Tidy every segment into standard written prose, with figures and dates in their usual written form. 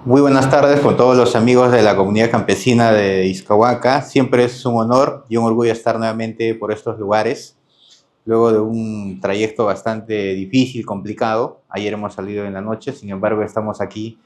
Muy buenas tardes con todos los amigos de la comunidad campesina de Izcahuaca. Siempre es un honor y un orgullo estar nuevamente por estos lugares, luego de un trayecto bastante difícil, complicado. Ayer hemos salido en la noche, sin embargo estamos aquí,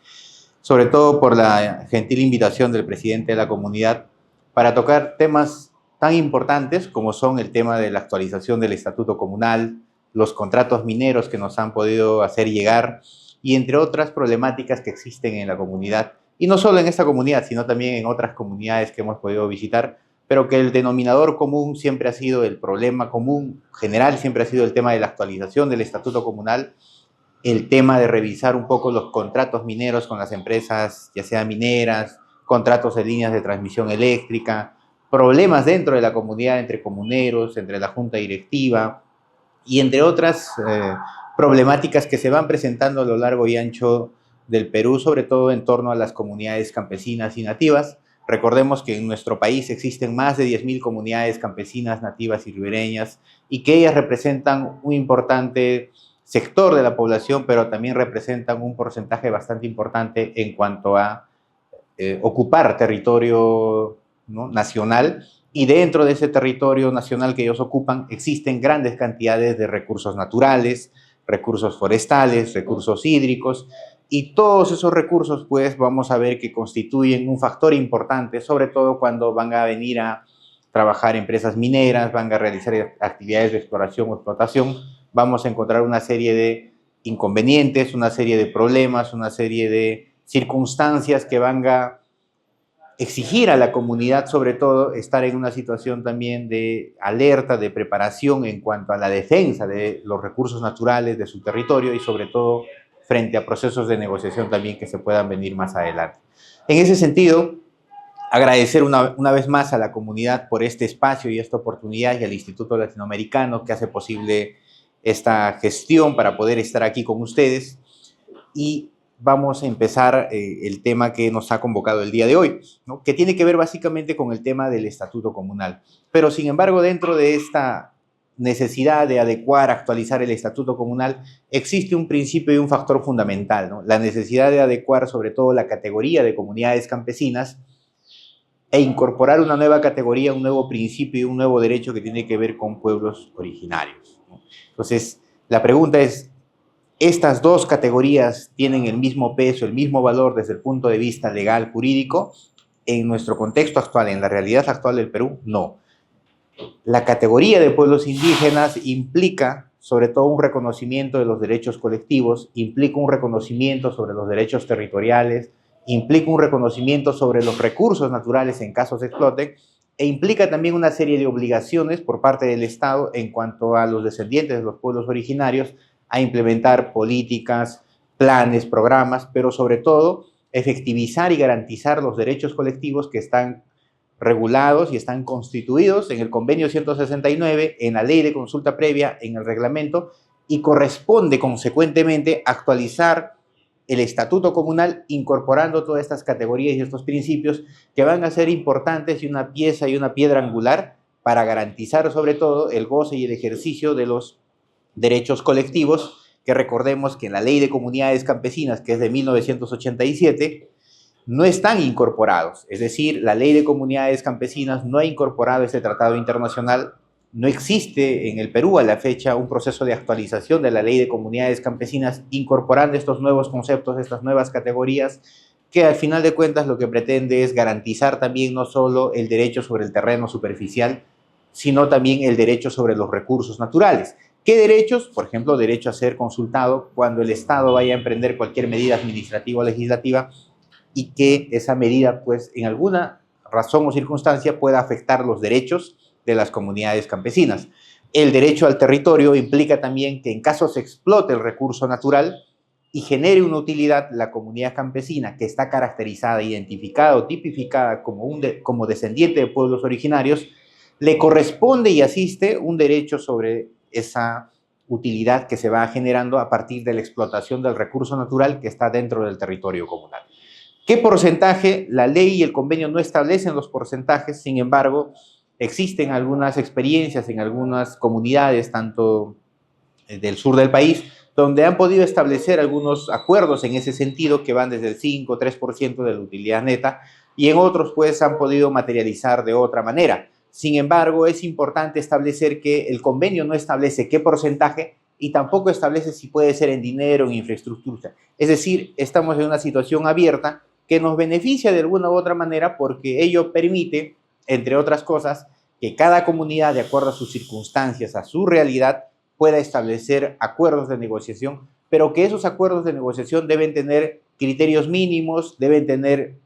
sobre todo por la gentil invitación del presidente de la comunidad, para tocar temas tan importantes como son el tema de la actualización del estatuto comunal, los contratos mineros que nos han podido hacer llegar, y entre otras problemáticas que existen en la comunidad, y no solo en esta comunidad, sino también en otras comunidades que hemos podido visitar, pero que el denominador común siempre ha sido el problema común general, siempre ha sido el tema de la actualización del estatuto comunal, el tema de revisar un poco los contratos mineros con las empresas, ya sea mineras, contratos de líneas de transmisión eléctrica, problemas dentro de la comunidad entre comuneros, entre la junta directiva, y entre otras problemáticas que se van presentando a lo largo y ancho del Perú, sobre todo en torno a las comunidades campesinas y nativas. Recordemos que en nuestro país existen más de 10.000 comunidades campesinas, nativas y ribereñas, y que ellas representan un importante sector de la población, pero también representan un porcentaje bastante importante en cuanto a ocupar territorio, ¿no?, nacional, y dentro de ese territorio nacional que ellos ocupan existen grandes cantidades de recursos naturales, recursos forestales, recursos hídricos, y todos esos recursos pues vamos a ver que constituyen un factor importante, sobre todo cuando van a venir a trabajar empresas mineras, van a realizar actividades de exploración o explotación. Vamos a encontrar una serie de inconvenientes, una serie de problemas, una serie de circunstancias que van a exigir a la comunidad, sobre todo, estar en una situación también de alerta, de preparación en cuanto a la defensa de los recursos naturales de su territorio y sobre todo frente a procesos de negociación también que se puedan venir más adelante. En ese sentido, agradecer una vez más a la comunidad por este espacio y esta oportunidad, y al Instituto Latinoamericano que hace posible esta gestión para poder estar aquí con ustedes. Y vamos a empezar el tema que nos ha convocado el día de hoy, ¿no?, que tiene que ver básicamente con el tema del estatuto comunal. Pero sin embargo, dentro de esta necesidad de adecuar, actualizar el estatuto comunal, existe un principio y un factor fundamental, ¿no?, la necesidad de adecuar sobre todo la categoría de comunidades campesinas e incorporar una nueva categoría, un nuevo principio y un nuevo derecho que tiene que ver con pueblos originarios, ¿no? Entonces, la pregunta es, ¿estas dos categorías tienen el mismo peso, el mismo valor desde el punto de vista legal, jurídico? En nuestro contexto actual, en la realidad actual del Perú, no. La categoría de pueblos indígenas implica sobre todo un reconocimiento de los derechos colectivos, implica un reconocimiento sobre los derechos territoriales, implica un reconocimiento sobre los recursos naturales en caso se exploten, e implica también una serie de obligaciones por parte del Estado en cuanto a los descendientes de los pueblos originarios a implementar políticas, planes, programas, pero sobre todo efectivizar y garantizar los derechos colectivos que están regulados y están constituidos en el convenio 169, en la ley de consulta previa, en el reglamento, y corresponde consecuentemente actualizar el estatuto comunal incorporando todas estas categorías y estos principios que van a ser importantes y una pieza y una piedra angular para garantizar sobre todo el goce y el ejercicio de los derechos colectivos, que recordemos que en la ley de comunidades campesinas, que es de 1987, no están incorporados. Es decir, la ley de comunidades campesinas no ha incorporado este tratado internacional. No existe en el Perú a la fecha un proceso de actualización de la ley de comunidades campesinas incorporando estos nuevos conceptos, estas nuevas categorías, que al final de cuentas lo que pretende es garantizar también no solo el derecho sobre el terreno superficial, sino también el derecho sobre los recursos naturales. ¿Qué derechos? Por ejemplo, derecho a ser consultado cuando el Estado vaya a emprender cualquier medida administrativa o legislativa y que esa medida, pues, en alguna razón o circunstancia pueda afectar los derechos de las comunidades campesinas. El derecho al territorio implica también que en caso se explote el recurso natural y genere una utilidad, la comunidad campesina que está caracterizada, identificada o tipificada como descendiente de pueblos originarios, le corresponde y asiste un derecho sobre esa utilidad que se va generando a partir de la explotación del recurso natural que está dentro del territorio comunal. ¿Qué porcentaje? La ley y el convenio no establecen los porcentajes, sin embargo, existen algunas experiencias en algunas comunidades, tanto del sur del país, donde han podido establecer algunos acuerdos en ese sentido que van desde el 5, 3% de la utilidad neta, y en otros pues han podido materializar de otra manera. Sin embargo, es importante establecer que el convenio no establece qué porcentaje y tampoco establece si puede ser en dinero o en infraestructura. Es decir, estamos en una situación abierta que nos beneficia de alguna u otra manera porque ello permite, entre otras cosas, que cada comunidad, de acuerdo a sus circunstancias, a su realidad, pueda establecer acuerdos de negociación, pero que esos acuerdos de negociación deben tener criterios mínimos, deben tener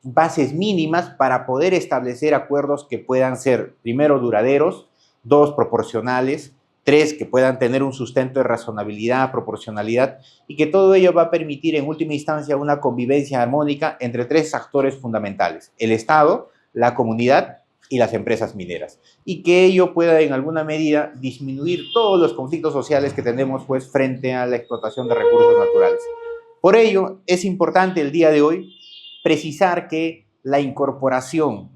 bases mínimas para poder establecer acuerdos que puedan ser, primero, duraderos, dos, proporcionales, tres, que puedan tener un sustento de razonabilidad, proporcionalidad, y que todo ello va a permitir en última instancia una convivencia armónica entre tres actores fundamentales: el Estado, la comunidad y las empresas mineras, y que ello pueda en alguna medida disminuir todos los conflictos sociales que tenemos pues frente a la explotación de recursos naturales. Por ello, es importante el día de hoy precisar que la incorporación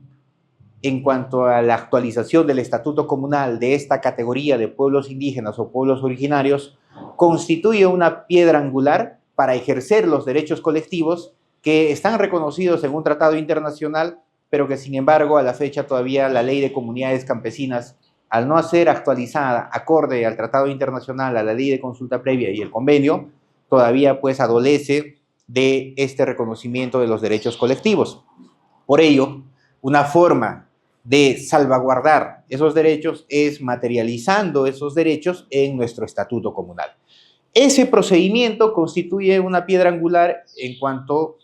en cuanto a la actualización del estatuto comunal de esta categoría de pueblos indígenas o pueblos originarios constituye una piedra angular para ejercer los derechos colectivos que están reconocidos en un tratado internacional, pero que sin embargo a la fecha todavía la ley de comunidades campesinas, al no ser actualizada acorde al tratado internacional, a la ley de consulta previa y el convenio, todavía pues adolece de este reconocimiento de los derechos colectivos. Por ello, una forma de salvaguardar esos derechos es materializando esos derechos en nuestro estatuto comunal. Ese procedimiento constituye una piedra angular en cuanto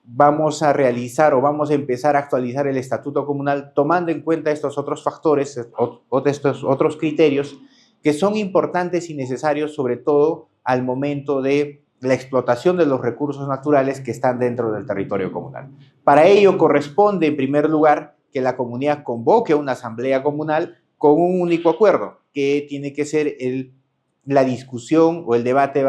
vamos a realizar o vamos a empezar a actualizar el estatuto comunal tomando en cuenta estos otros factores o estos otros criterios que son importantes y necesarios, sobre todo al momento de la explotación de los recursos naturales que están dentro del territorio comunal. Para ello corresponde, en primer lugar, que la comunidad convoque una asamblea comunal con un único acuerdo, que tiene que ser la discusión o el debate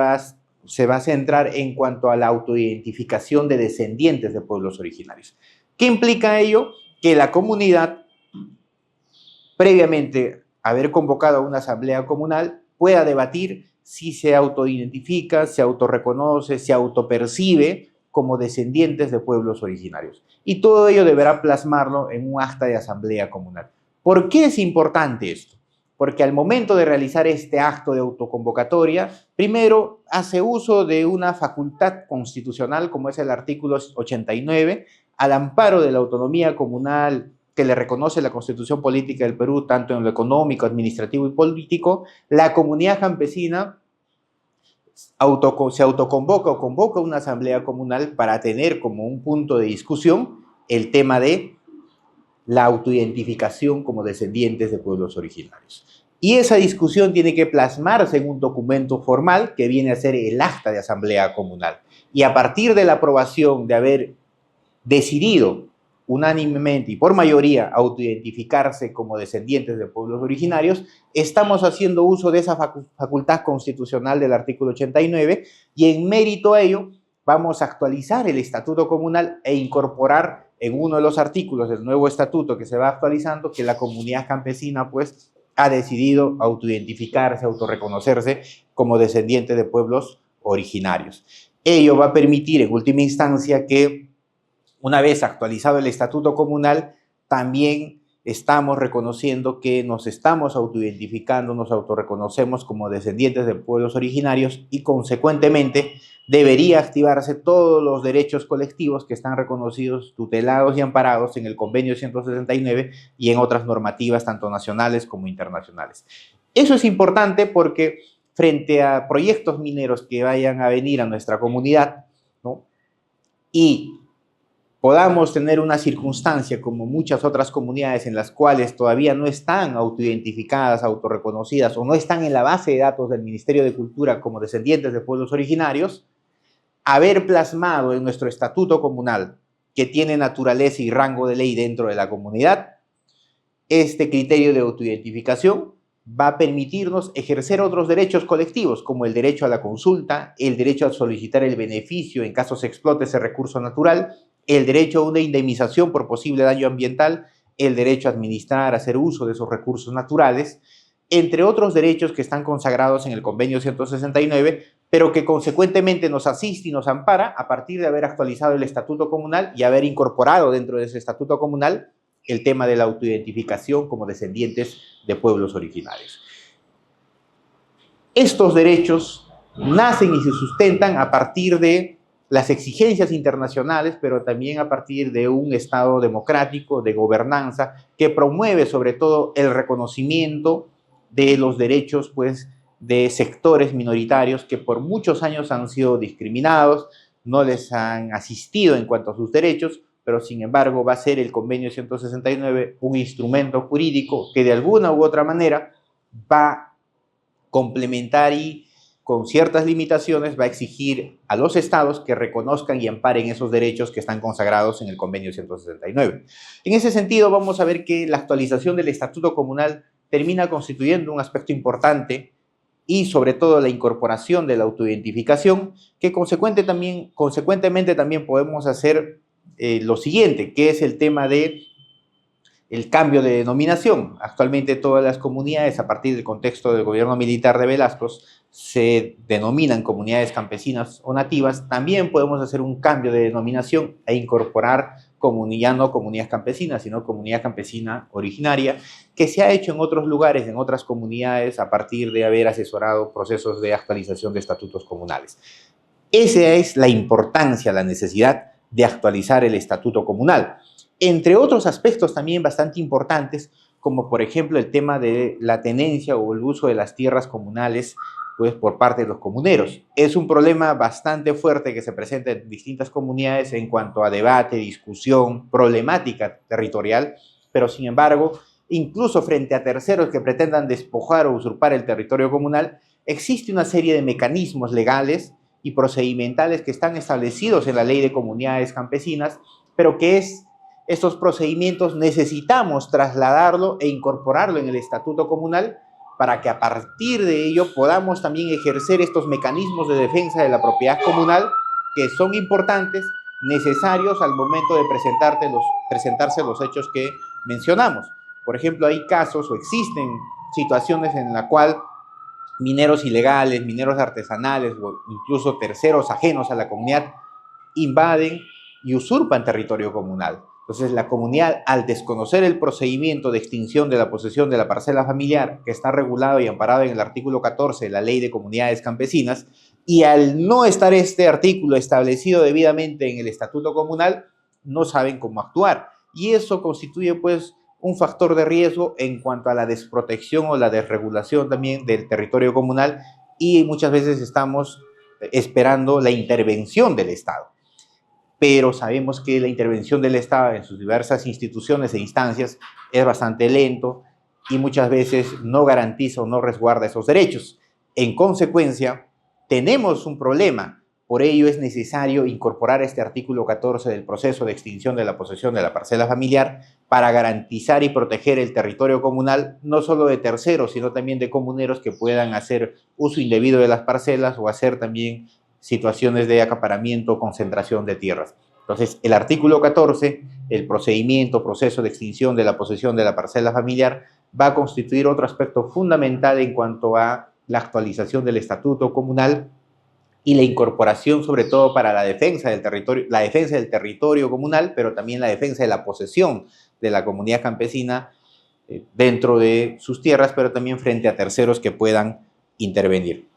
se va a centrar en cuanto a la autoidentificación de descendientes de pueblos originarios. ¿Qué implica ello? Que la comunidad, previamente haber convocado a una asamblea comunal, pueda debatir si se autoidentifica, se autorreconoce, se autopercibe como descendientes de pueblos originarios. Y todo ello deberá plasmarlo en un acta de asamblea comunal. ¿Por qué es importante esto? Porque al momento de realizar este acto de autoconvocatoria, primero hace uso de una facultad constitucional, como es el artículo 89, al amparo de la autonomía comunal que le reconoce la Constitución Política del Perú, tanto en lo económico, administrativo y político. La comunidad campesina se autoconvoca o convoca una asamblea comunal para tener como un punto de discusión el tema de la autoidentificación como descendientes de pueblos originarios. Y esa discusión tiene que plasmarse en un documento formal que viene a ser el acta de asamblea comunal. Y a partir de la aprobación de haber decidido unánimemente y por mayoría autoidentificarse como descendientes de pueblos originarios, estamos haciendo uso de esa facultad constitucional del artículo 89 y en mérito a ello vamos a actualizar el estatuto comunal e incorporar en uno de los artículos del nuevo estatuto que se va actualizando que la comunidad campesina pues ha decidido autoidentificarse, autorreconocerse como descendiente de pueblos originarios. Ello va a permitir en última instancia que una vez actualizado el estatuto comunal, también estamos reconociendo que nos estamos autoidentificando, nos autorreconocemos como descendientes de pueblos originarios y consecuentemente debería activarse todos los derechos colectivos que están reconocidos, tutelados y amparados en el Convenio 169 y en otras normativas tanto nacionales como internacionales. Eso es importante porque frente a proyectos mineros que vayan a venir a nuestra comunidad, ¿no?, y podamos tener una circunstancia como muchas otras comunidades en las cuales todavía no están autoidentificadas, autorreconocidas o no están en la base de datos del Ministerio de Cultura como descendientes de pueblos originarios, haber plasmado en nuestro estatuto comunal, que tiene naturaleza y rango de ley dentro de la comunidad, este criterio de autoidentificación va a permitirnos ejercer otros derechos colectivos, como el derecho a la consulta, el derecho a solicitar el beneficio en caso se explote ese recurso natural, el derecho a una indemnización por posible daño ambiental, el derecho a administrar, a hacer uso de esos recursos naturales, entre otros derechos que están consagrados en el Convenio 169, pero que consecuentemente nos asiste y nos ampara a partir de haber actualizado el Estatuto Comunal y haber incorporado dentro de ese Estatuto Comunal el tema de la autoidentificación como descendientes de pueblos originarios. Estos derechos nacen y se sustentan a partir de las exigencias internacionales, pero también a partir de un Estado democrático, de gobernanza, que promueve sobre todo el reconocimiento de los derechos, pues, de sectores minoritarios que por muchos años han sido discriminados, no les han asistido en cuanto a sus derechos, pero sin embargo va a ser el Convenio 169 un instrumento jurídico que de alguna u otra manera va a complementar y con ciertas limitaciones va a exigir a los estados que reconozcan y amparen esos derechos que están consagrados en el Convenio 169. En ese sentido, vamos a ver que la actualización del Estatuto Comunal termina constituyendo un aspecto importante y sobre todo la incorporación de la autoidentificación, que consecuentemente también podemos hacer lo siguiente, que es el tema de el cambio de denominación. Actualmente todas las comunidades, a partir del contexto del gobierno militar de Velasco, se denominan comunidades campesinas o nativas. También podemos hacer un cambio de denominación e incorporar ya no comunidad campesina, sino comunidad campesina originaria, que se ha hecho en otros lugares, en otras comunidades, a partir de haber asesorado procesos de actualización de estatutos comunales. Esa es la importancia, la necesidad de actualizar el estatuto comunal. Entre otros aspectos también bastante importantes, como por ejemplo el tema de la tenencia o el uso de las tierras comunales, pues por parte de los comuneros. Es un problema bastante fuerte que se presenta en distintas comunidades en cuanto a debate, discusión, problemática territorial, pero sin embargo, incluso frente a terceros que pretendan despojar o usurpar el territorio comunal, existe una serie de mecanismos legales y procedimentales que están establecidos en la Ley de Comunidades Campesinas, pero que estos procedimientos necesitamos trasladarlo e incorporarlo en el Estatuto Comunal para que a partir de ello podamos también ejercer estos mecanismos de defensa de la propiedad comunal que son importantes, necesarios al momento de presentarse los hechos que mencionamos. Por ejemplo, hay casos o existen situaciones en la cual mineros ilegales, mineros artesanales o incluso terceros ajenos a la comunidad invaden y usurpan territorio comunal. Entonces, la comunidad, al desconocer el procedimiento de extinción de la posesión de la parcela familiar, que está regulado y amparado en el artículo 14 de la Ley de Comunidades Campesinas, y al no estar este artículo establecido debidamente en el Estatuto Comunal, no saben cómo actuar. Y eso constituye, pues, un factor de riesgo en cuanto a la desprotección o la desregulación también del territorio comunal, y muchas veces estamos esperando la intervención del Estado. Pero sabemos que la intervención del Estado en sus diversas instituciones e instancias es bastante lento y muchas veces no garantiza o no resguarda esos derechos. En consecuencia, tenemos un problema. Por ello es necesario incorporar este artículo 14 del proceso de extinción de la posesión de la parcela familiar para garantizar y proteger el territorio comunal, no solo de terceros, sino también de comuneros que puedan hacer uso indebido de las parcelas o hacer también situaciones de acaparamiento o concentración de tierras. Entonces, el artículo 14, el proceso de extinción de la posesión de la parcela familiar, va a constituir otro aspecto fundamental en cuanto a la actualización del estatuto comunal y la incorporación, sobre todo para la defensa del territorio comunal, pero también la defensa de la posesión de la comunidad campesina dentro de sus tierras, pero también frente a terceros que puedan intervenir.